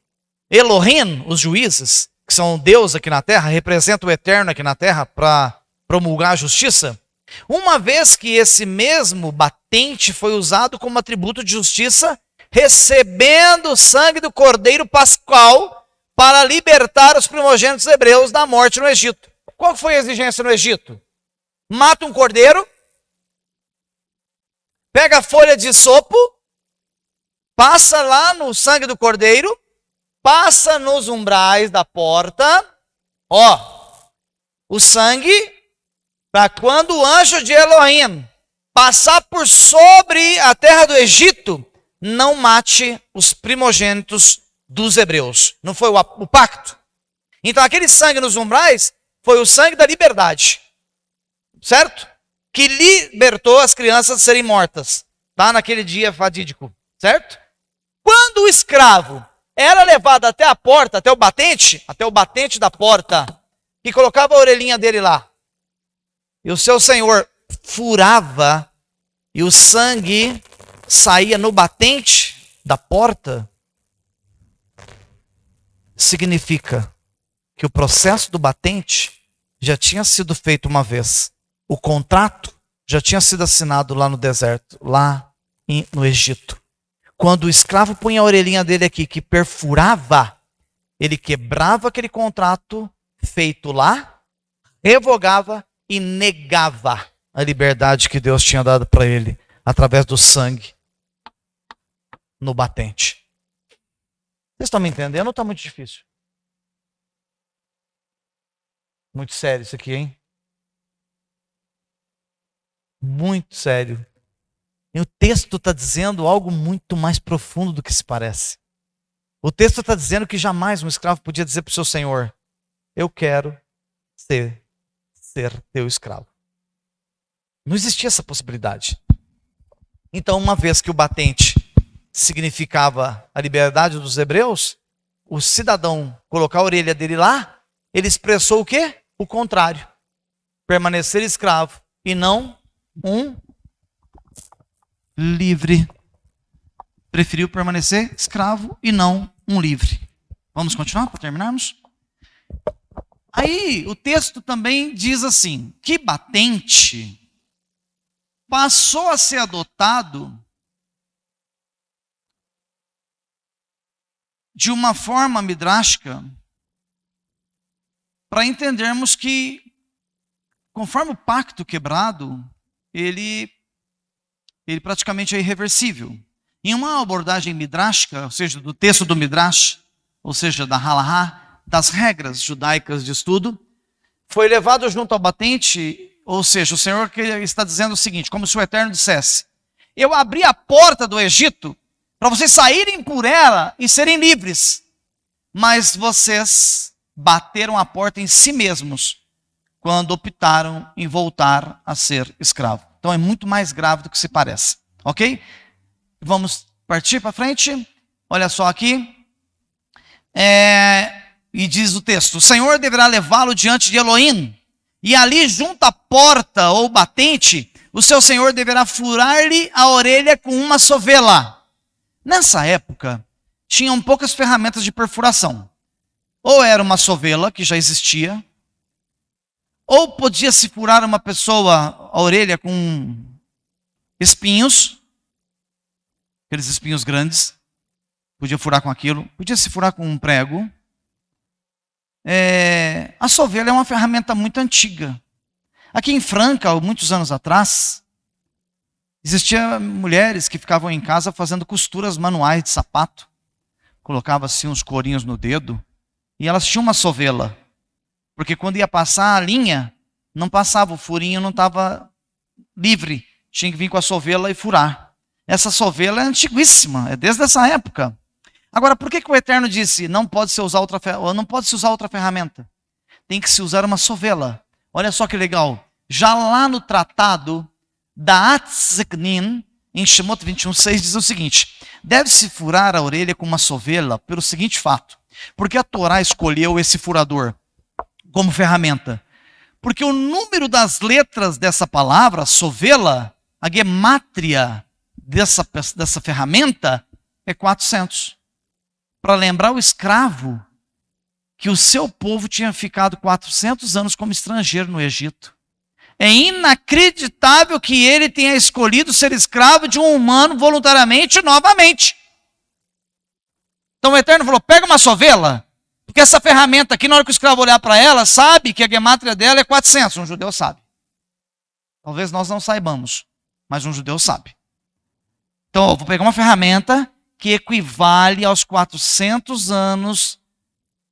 Elohim, os juízes, que são Deus aqui na terra, representam o eterno aqui na terra para promulgar a justiça. Uma vez que esse mesmo batente foi usado como atributo de justiça, recebendo o sangue do Cordeiro Pascual para libertar os primogênitos hebreus da morte no Egito. Qual foi a exigência no Egito? Mata um cordeiro, pega a folha de isopo, passa lá no sangue do cordeiro, passa nos umbrais da porta, o sangue, para quando o anjo de Elohim passar por sobre a terra do Egito, não mate os primogênitos dos hebreus. Não foi o pacto? Então aquele sangue nos umbrais foi o sangue da liberdade, certo? Que libertou as crianças de serem mortas, tá? Naquele dia fatídico, certo? Quando o escravo era levado até a porta, até o batente da porta, e colocava a orelhinha dele lá, e o seu senhor furava, e o sangue saía no batente da porta, significa que o processo do batente já tinha sido feito uma vez. O contrato já tinha sido assinado lá no deserto, lá no Egito. Quando o escravo punha a orelhinha dele aqui, que perfurava, ele quebrava aquele contrato feito lá, revogava e negava a liberdade que Deus tinha dado para ele, através do sangue no batente. Vocês estão me entendendo ou está muito difícil? Muito sério isso aqui, hein? Muito sério. E o texto está dizendo algo muito mais profundo do que se parece. O texto está dizendo que jamais um escravo podia dizer para o seu senhor: eu quero ser teu escravo. Não existia essa possibilidade. Então, uma vez que o batente significava a liberdade dos hebreus, o cidadão colocar a orelha dele lá, ele expressou o quê? O contrário. Permanecer escravo e não um livre. Preferiu permanecer escravo e não um livre. Vamos continuar para terminarmos? Aí o texto também diz assim, que batente passou a ser adotado de uma forma midrástica para entendermos que, conforme o pacto quebrado, ele praticamente é irreversível. Em uma abordagem midrástica, ou seja, do texto do Midrash, ou seja, da halahá, das regras judaicas de estudo, foi levado junto ao batente, ou seja, o Senhor que está dizendo o seguinte, como se o Eterno dissesse: eu abri a porta do Egito para vocês saírem por ela e serem livres, mas vocês bateram a porta em si mesmos quando optaram em voltar a ser escravo. Então é muito mais grave do que se parece, ok? Vamos partir para frente. Olha só aqui. E diz o texto: o Senhor deverá levá-lo diante de Elohim, e ali junto à porta ou batente, o seu Senhor deverá furar-lhe a orelha com uma sovela. Nessa época, tinham poucas ferramentas de perfuração. Ou era uma sovela, que já existia, ou podia-se furar uma pessoa a orelha com espinhos, aqueles espinhos grandes, podia furar com aquilo, podia se furar com um prego. A sovela é uma ferramenta muito antiga. Aqui em Franca, muitos anos atrás, existiam mulheres que ficavam em casa fazendo costuras manuais de sapato. Colocava assim uns corinhos no dedo e elas tinham uma sovela. Porque quando ia passar a linha, não passava, o furinho não estava livre. Tinha que vir com a sovela e furar. Essa sovela é antiguíssima, é desde essa época. Agora, por que o Eterno disse não pode se usar outra ferramenta? Tem que se usar uma sovela. Olha só que legal. Já lá no tratado da Atzeknin, em Shemot 21:6, diz o seguinte: deve-se furar a orelha com uma sovela pelo seguinte fato. Porque a Torá escolheu esse furador como ferramenta? Porque o número das letras dessa palavra, sovela, a gemátria dessa ferramenta é 400. Para lembrar o escravo que o seu povo tinha ficado 400 anos como estrangeiro no Egito. É inacreditável que ele tenha escolhido ser escravo de um humano voluntariamente novamente. Então o Eterno falou: pega uma sovela, porque essa ferramenta aqui, na hora que o escravo olhar para ela, sabe que a gemátria dela é 400. Um judeu sabe. Talvez nós não saibamos, mas um judeu sabe. Então, eu vou pegar uma ferramenta que equivale aos 400 anos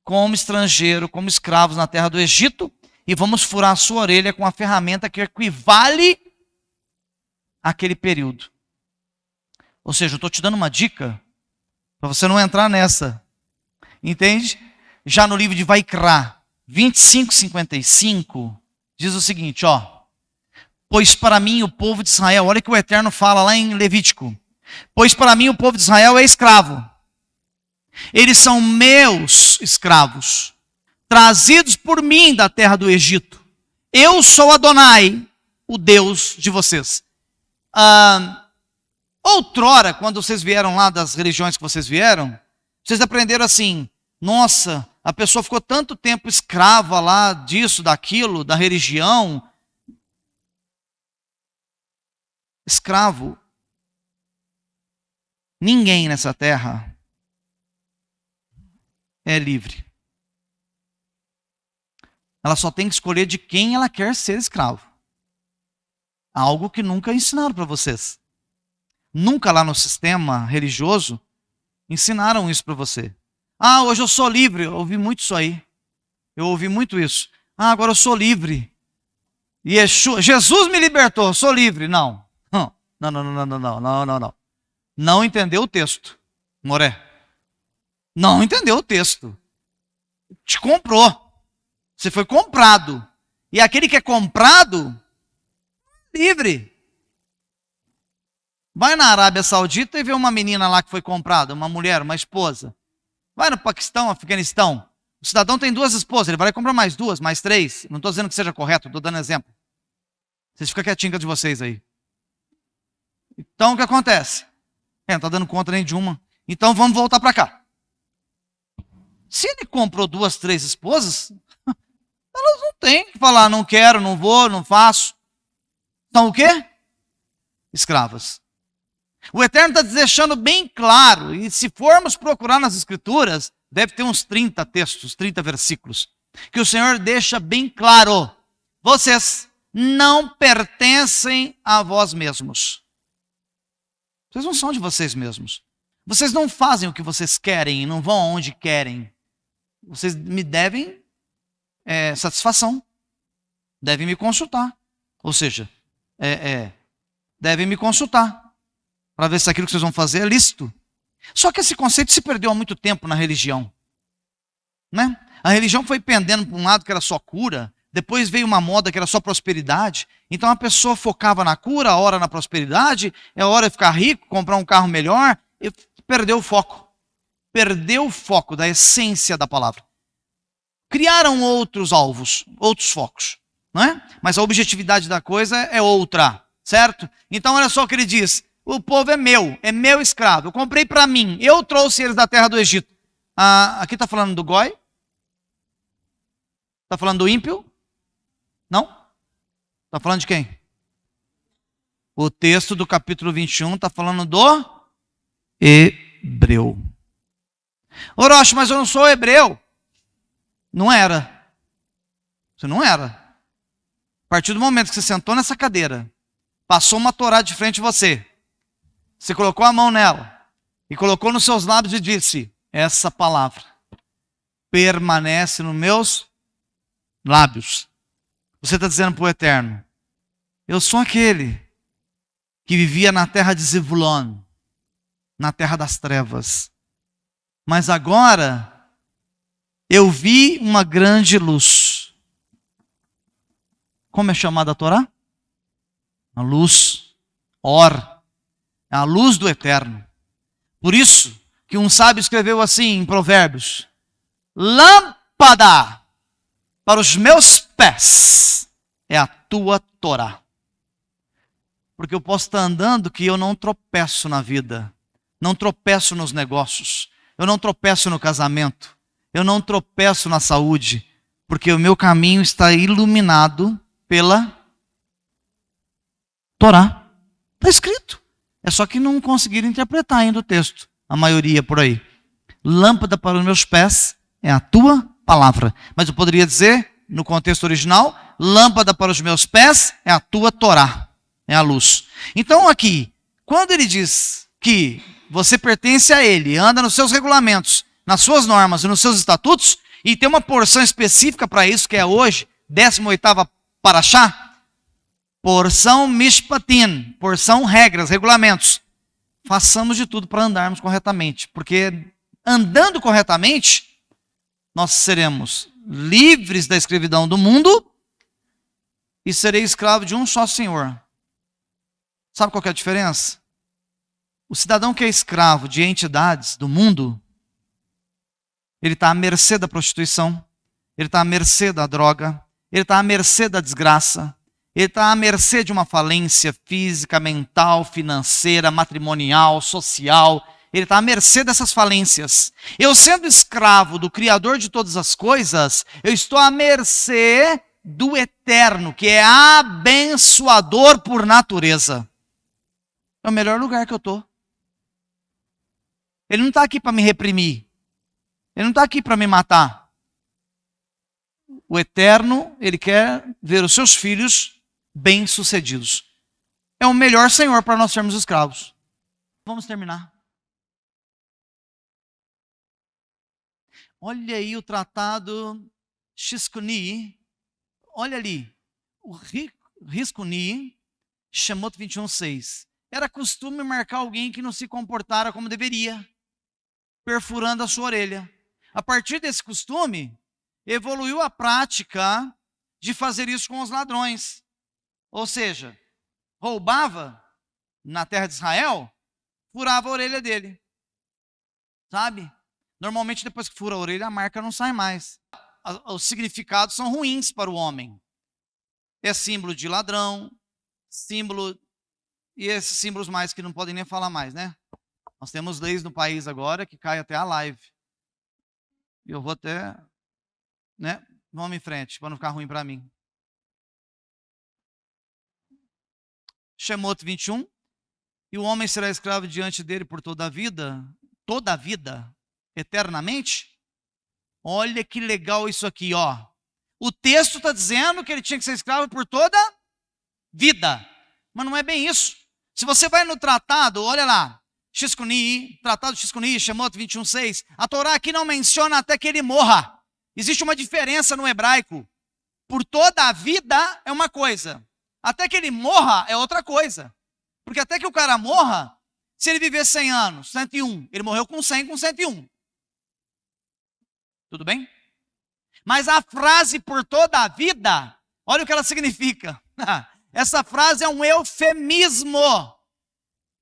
como estrangeiro, como escravos na terra do Egito, e vamos furar a sua orelha com uma ferramenta que equivale àquele período. Ou seja, eu estou te dando uma dica para você não entrar nessa. Entende? Já no livro de Vaikra, 25:55, diz o seguinte, ó. Pois para mim o povo de Israel, olha o que o Eterno fala lá em Levítico. Pois para mim o povo de Israel é escravo. Eles são meus escravos, trazidos por mim da terra do Egito. Eu sou Adonai, o Deus de vocês. Outrora, quando vocês vieram lá das religiões que vocês vieram, vocês aprenderam assim, nossa, a pessoa ficou tanto tempo escrava lá disso, daquilo, da religião. Escravo. Ninguém nessa terra é livre. Ela só tem que escolher de quem ela quer ser escravo. Algo que nunca ensinaram para vocês. Nunca lá no sistema religioso ensinaram isso para você. Ah, hoje eu sou livre. Eu ouvi muito isso aí. Eu ouvi muito isso. Ah, agora eu sou livre. E Jesus me libertou, eu sou livre. Não. Não. Não entendeu o texto, Moré. Não entendeu o texto. Te comprou. Você foi comprado. E aquele que é comprado, livre. Vai na Arábia Saudita e vê uma menina lá que foi comprada, uma mulher, uma esposa. Vai no Paquistão, Afeganistão. O cidadão tem 2 esposas, ele vai comprar mais 2, mais 3. Não estou dizendo que seja correto, estou dando exemplo. Vocês ficam quietinhos de vocês aí. Então o que acontece? Não está dando conta nem de uma. Então vamos voltar para cá. Se ele comprou 2, 3 esposas, elas não têm que falar, não quero, não vou, não faço. Então o quê? Escravas. O Eterno está deixando bem claro, e se formos procurar nas Escrituras, deve ter uns 30 textos, 30 versículos, que o Senhor deixa bem claro: vocês não pertencem a vós mesmos. Vocês não são de vocês mesmos. Vocês não fazem o que vocês querem e não vão aonde querem. Vocês me devem satisfação. Devem me consultar. Ou seja, devem me consultar para ver se aquilo que vocês vão fazer é lícito. Só que esse conceito se perdeu há muito tempo na religião. Né? A religião foi pendendo para um lado que era só cura, depois veio uma moda que era só prosperidade. Então a pessoa focava na cura, a hora na prosperidade, é a hora de ficar rico, comprar um carro melhor, e perdeu o foco. Perdeu o foco da essência da palavra. Criaram outros alvos, outros focos. Não é? Mas a objetividade da coisa é outra, certo? Então olha só o que ele diz: o povo é meu escravo, eu comprei para mim, eu trouxe eles da terra do Egito. Aqui está falando do goi? Está falando do ímpio? Não? Está falando de quem? O texto do capítulo 21 está falando do hebreu. Orochi, mas eu não sou hebreu. Não era. Você não era. A partir do momento que você sentou nessa cadeira, passou uma Torá de frente a você, você colocou a mão nela e colocou nos seus lábios e disse: essa palavra permanece nos meus lábios. Você está dizendo para o Eterno: eu sou aquele que vivia na terra de Zebulon, na terra das trevas. Mas agora eu vi uma grande luz. Como é chamada a Torá? A luz. Or. É a luz do Eterno. Por isso que um sábio escreveu assim em Provérbios: lâmpada para os meus pés é a tua Torá. Porque eu posso estar andando que eu não tropeço na vida, não tropeço nos negócios, eu não tropeço no casamento, eu não tropeço na saúde, porque o meu caminho está iluminado pela Torá. Está escrito. É só que não conseguiram interpretar ainda o texto, a maioria por aí. Lâmpada para os meus pés é a tua palavra. Mas eu poderia dizer, no contexto original, lâmpada para os meus pés é a tua Torá, é a luz. Então aqui, quando ele diz que você pertence a ele, anda nos seus regulamentos, nas suas normas e nos seus estatutos, e tem uma porção específica para isso, que é hoje, 18ª Paraxá, porção Mishpatim, porção regras, regulamentos. Façamos de tudo para andarmos corretamente, porque andando corretamente, nós seremos livres da escravidão do mundo e serei escravo de um só Senhor. Sabe qual que é a diferença? O cidadão que é escravo de entidades do mundo, ele está à mercê da prostituição, ele está à mercê da droga, ele está à mercê da desgraça, ele está à mercê de uma falência física, mental, financeira, matrimonial, social. Ele está à mercê dessas falências. Eu, sendo escravo do Criador de todas as coisas, eu estou à mercê do Eterno, que é abençoador por natureza. É o melhor lugar que eu estou. Ele não está aqui para me reprimir. Ele não está aqui para me matar. O Eterno, ele quer ver os seus filhos bem-sucedidos. É o melhor Senhor para nós sermos escravos. Vamos terminar. Olha aí o tratado Shishkuni. Olha ali. O Shishkuni, Shemot 21:6. Era costume marcar alguém que não se comportara como deveria, perfurando a sua orelha. A partir desse costume, evoluiu a prática de fazer isso com os ladrões. Ou seja, roubava na terra de Israel, furava a orelha dele. Sabe? Normalmente depois que fura a orelha, a marca não sai mais. Os significados são ruins para o homem. É símbolo de ladrão, símbolo... E esses símbolos mais que não podem nem falar mais, né? Nós temos leis no país agora que cai até a live. E eu vou até... né? Vamos em frente, para não ficar ruim para mim. Shemot 21. E o homem será escravo diante dele por toda a vida, eternamente. Olha que legal isso aqui, ó. O texto está dizendo que ele tinha que ser escravo por toda vida. Mas não é bem isso. Se você vai no tratado, olha lá, tratado Shishkuni, Shemot 21:6, a Torá aqui não menciona até que ele morra. Existe uma diferença no hebraico. Por toda a vida é uma coisa. Até que ele morra é outra coisa. Porque até que o cara morra, se ele viver 100 anos, 101, ele morreu com 100, com 101. Tudo bem? Mas a frase por toda a vida, olha o que ela significa. Essa frase é um eufemismo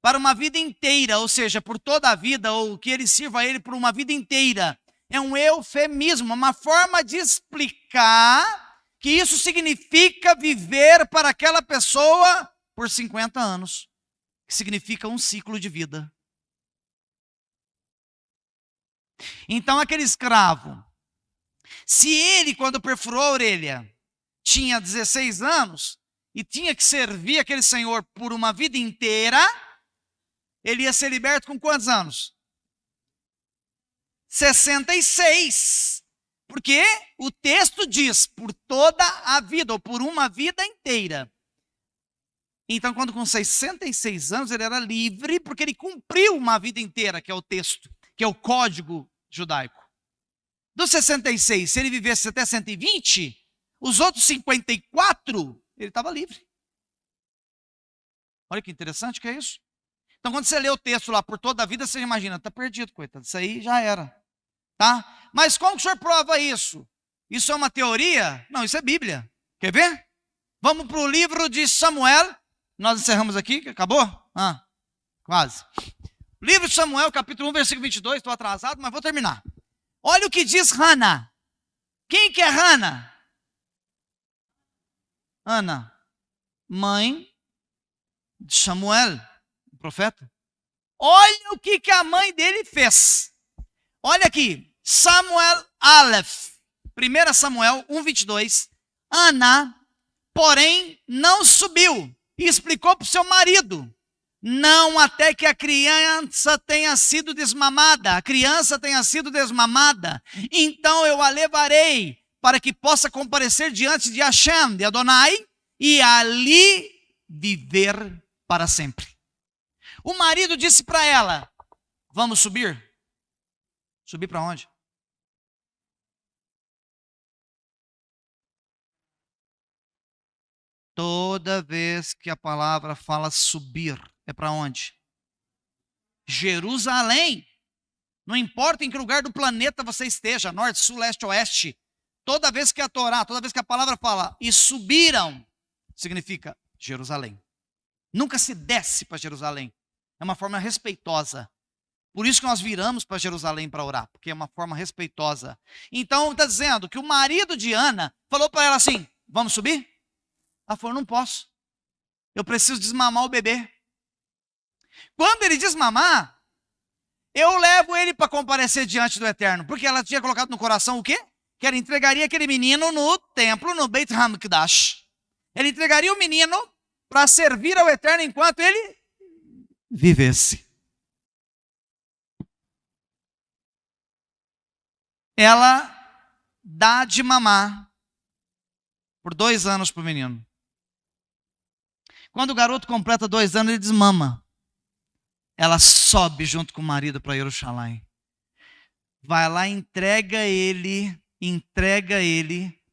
para uma vida inteira, ou seja, por toda a vida, ou que ele sirva a ele por uma vida inteira. É um eufemismo, uma forma de explicar que isso significa viver para aquela pessoa por 50 anos, que significa um ciclo de vida. Então, aquele escravo, se ele, quando perfurou a orelha, tinha 16 anos, e tinha que servir aquele senhor por uma vida inteira, ele ia ser liberto com quantos anos? 66. Porque o texto diz por toda a vida, ou por uma vida inteira. Então, quando com 66 anos, ele era livre, porque ele cumpriu uma vida inteira, que é o texto, que é o código judaico. Dos 66, se ele vivesse até 120, os outros 54... ele estava livre. Olha que interessante que é isso. Então, quando você lê o texto lá por toda a vida, você imagina, está perdido, coitado. Isso aí já era. Tá? Mas como que o senhor prova isso? Isso é uma teoria? Não, isso é Bíblia. Quer ver? Vamos para o livro de Samuel. Nós encerramos aqui, que acabou? Quase. Livro de Samuel, capítulo 1, versículo 22. Estou atrasado, mas vou terminar. Olha o que diz Hana. Quem que é Hana? Ana, mãe de Samuel, o profeta. Olha o que a mãe dele fez. Olha aqui, Samuel Aleph, 1 Samuel 1:22. Ana, porém, não subiu e explicou para o seu marido, não até que a criança tenha sido desmamada. A criança tenha sido desmamada. Então eu a levarei para que possa comparecer diante de Hashem, de Adonai, e ali viver para sempre. O marido disse para ela, vamos subir? Subir para onde? Toda vez que a palavra fala subir, é para onde? Jerusalém. Não importa em que lugar do planeta você esteja, norte, sul, leste, oeste. Toda vez que a Torá, toda vez que a palavra fala, e subiram, significa Jerusalém. Nunca se desce para Jerusalém. É uma forma respeitosa. Por isso que nós viramos para Jerusalém para orar, porque é uma forma respeitosa. Então está dizendo que o marido de Ana falou para ela assim, vamos subir? Ela falou, não posso. Eu preciso desmamar o bebê. Quando ele desmamar, eu levo ele para comparecer diante do Eterno. Porque ela tinha colocado no coração o quê? Que ela entregaria aquele menino no templo, no Beit HaMikdash. Ele entregaria o menino para servir ao Eterno enquanto ele vivesse. Ela dá de mamar por 2 anos para o menino. Quando o garoto completa 2 anos, ele desmama. Ela sobe junto com o marido para Jerusalém. Vai lá, entrega ele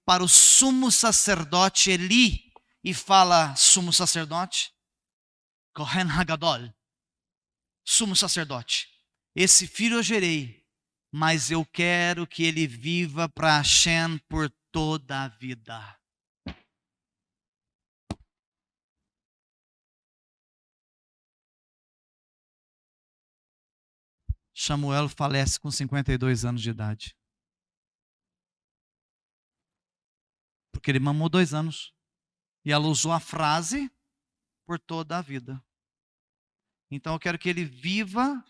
para o sumo sacerdote Eli. E fala, sumo sacerdote, Kohen Hagadol, sumo sacerdote, esse filho eu gerei, mas eu quero que ele viva para Hashem por toda a vida. Samuel falece com 52 anos de idade. Porque ele mamou 2 anos. E ela usou a frase por toda a vida. Então eu quero que ele viva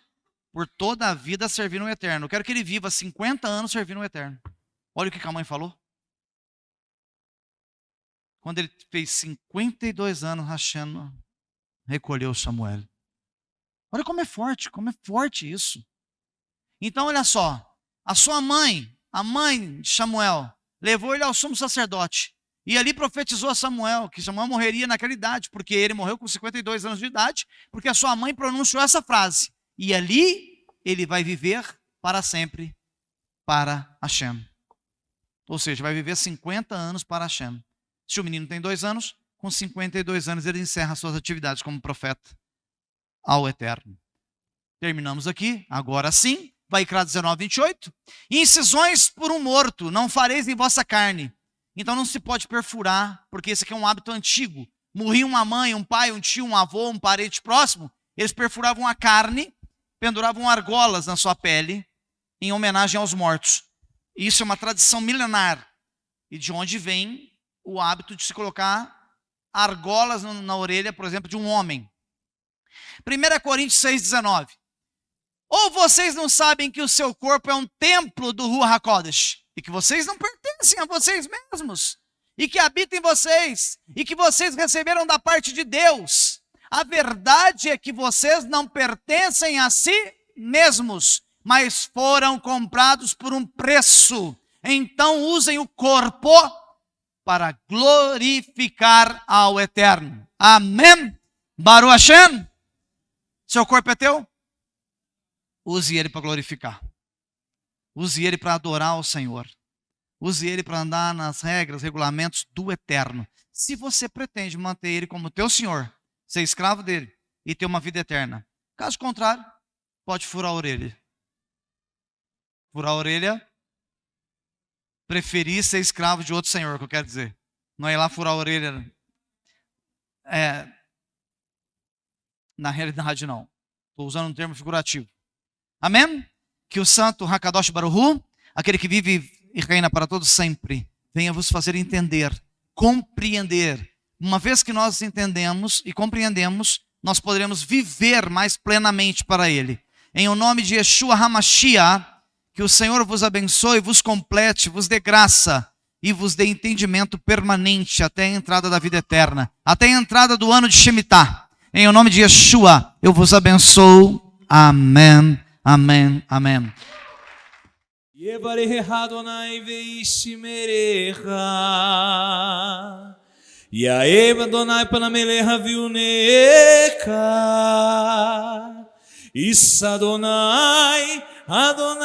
por toda a vida servindo o Eterno. Eu quero que ele viva 50 anos servindo o Eterno. Olha o que a mãe falou. Quando ele fez 52 anos, Hashem recolheu Samuel. Olha como é forte isso. Então olha só, a sua mãe, a mãe de Samuel, levou ele ao sumo sacerdote. E ali profetizou a Samuel, que Samuel morreria naquela idade, porque ele morreu com 52 anos de idade, porque a sua mãe pronunciou essa frase. E ali ele vai viver para sempre para Hashem. Ou seja, vai viver 50 anos para Hashem. Se o menino tem 2 anos, com 52 anos ele encerra suas atividades como profeta ao Eterno. Terminamos aqui, agora sim, Vaikra 19, 28. Incisões por um morto, não fareis em vossa carne. Então não se pode perfurar, porque esse aqui é um hábito antigo. Morria uma mãe, um pai, um tio, um avô, um parente próximo, eles perfuravam a carne, penduravam argolas na sua pele, em homenagem aos mortos. Isso é uma tradição milenar. E de onde vem o hábito de se colocar argolas na orelha, por exemplo, de um homem. 1 Coríntios 6,19. Ou vocês não sabem que o seu corpo é um templo do Ruach HaKodesh, e que vocês não pertencem a vocês mesmos, e que habita em vocês, e que vocês receberam da parte de Deus. A verdade é que vocês não pertencem a si mesmos, mas foram comprados por um preço. Então usem o corpo para glorificar ao Eterno. Amém? Baruch Hashem? Seu corpo é teu? Use ele para glorificar. Use ele para adorar ao Senhor. Use ele para andar nas regras, regulamentos do Eterno. Se você pretende manter ele como teu Senhor, ser escravo dele e ter uma vida eterna. Caso contrário, pode furar a orelha. Furar a orelha, preferir ser escravo de outro Senhor, que eu quero dizer. Não é ir lá furar a orelha. Na realidade, não. Estou usando um termo figurativo. Amém? Que o santo Hakadosh Baruch Hu, aquele que vive e reina para todos sempre, venha vos fazer entender, compreender. Uma vez que nós entendemos e compreendemos, nós poderemos viver mais plenamente para Ele. Em o nome de Yeshua HaMashiach, que o Senhor vos abençoe, vos complete, vos dê graça e vos dê entendimento permanente até a entrada da vida eterna, até a entrada do ano de Shemitah. Em o nome de Yeshua, eu vos abençoo. Amém. Amém, amém. Yaev Adonai Panamelecha Viuneka Is Adonai Adonai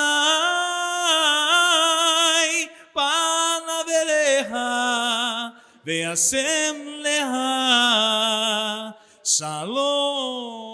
Panamelecha Ve'asem Lecha Shalom.